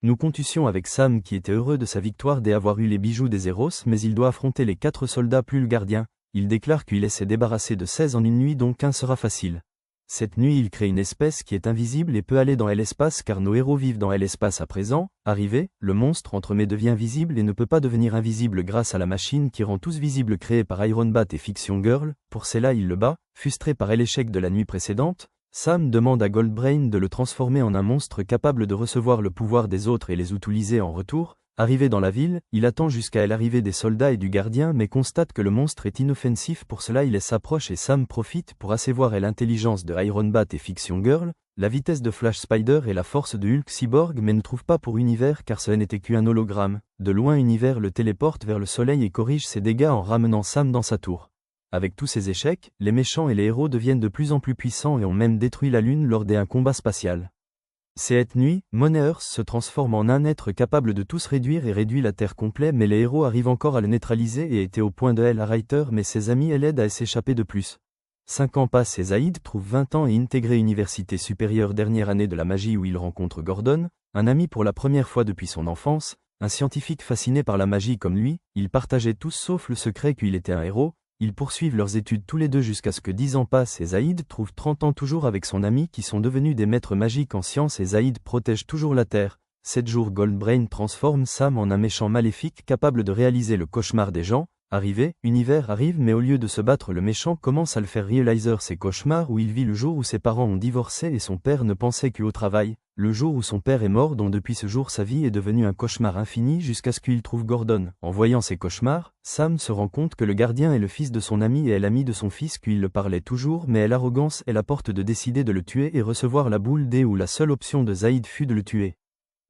Nous contussions avec Sam qui était heureux de sa victoire d'avoir eu les bijoux des Héros, mais il doit affronter les 4 soldats plus le gardien. Il déclare qu'il s'est débarrassé de 16 en une nuit, donc un sera facile. Cette nuit il crée une espèce qui est invisible et peut aller dans l'espace car nos héros vivent dans l'espace à présent. Arrivé, le monstre entremet devient visible et ne peut pas devenir invisible grâce à la machine qui rend tous visibles créée par Iron Bat et Fiction Girl. Pour cela il le bat, frustré par l'échec de la nuit précédente. Sam demande à Goldbrain de le transformer en un monstre capable de recevoir le pouvoir des autres et les utiliser en retour. Arrivé dans la ville, il attend jusqu'à l'arrivée des soldats et du gardien mais constate que le monstre est inoffensif. Pour cela il s'approche et Sam profite pour asseoir l'intelligence de Iron Bat et Fiction Girl, la vitesse de Flash Spider et la force de Hulk Cyborg mais ne trouve pas pour Univers car ce n'était qu'un hologramme. De loin Univers le téléporte vers le soleil et corrige ses dégâts en ramenant Sam dans sa tour. Avec tous ces échecs, les méchants et les héros deviennent de plus en plus puissants et ont même détruit la Lune lors d'un combat spatial. Cette nuit, Moneearth se transforme en un être capable de tous réduire et réduit la Terre complète mais les héros arrivent encore à le neutraliser et était au point de Hellraiser mais ses amis l'aident à s'échapper de plus. 5 ans passent et Zaid trouve 20 ans et intégré Université supérieure dernière année de la magie où il rencontre Gordon, un ami pour la première fois depuis son enfance, un scientifique fasciné par la magie comme lui. Ils partageaient tous sauf le secret qu'il était un héros. Ils poursuivent leurs études tous les deux jusqu'à ce que 10 ans passent et Zaid trouve 30 ans toujours avec son ami qui sont devenus des maîtres magiques en sciences et Zaid protège toujours la Terre. 7 jours Goldbrain transforme Sam en un méchant maléfique capable de réaliser le cauchemar des gens. Arrivé, Univers arrive mais au lieu de se battre le méchant commence à le faire réaliser ses cauchemars où il vit le jour où ses parents ont divorcé et son père ne pensait qu'au travail, le jour où son père est mort dont depuis ce jour sa vie est devenue un cauchemar infini jusqu'à ce qu'il trouve Gordon. En voyant ces cauchemars, Sam se rend compte que le gardien est le fils de son ami et est l'ami de son fils qu'il le parlait toujours mais l'arrogance est la porte de décider de le tuer et recevoir la boule D où la seule option de Zaid fut de le tuer.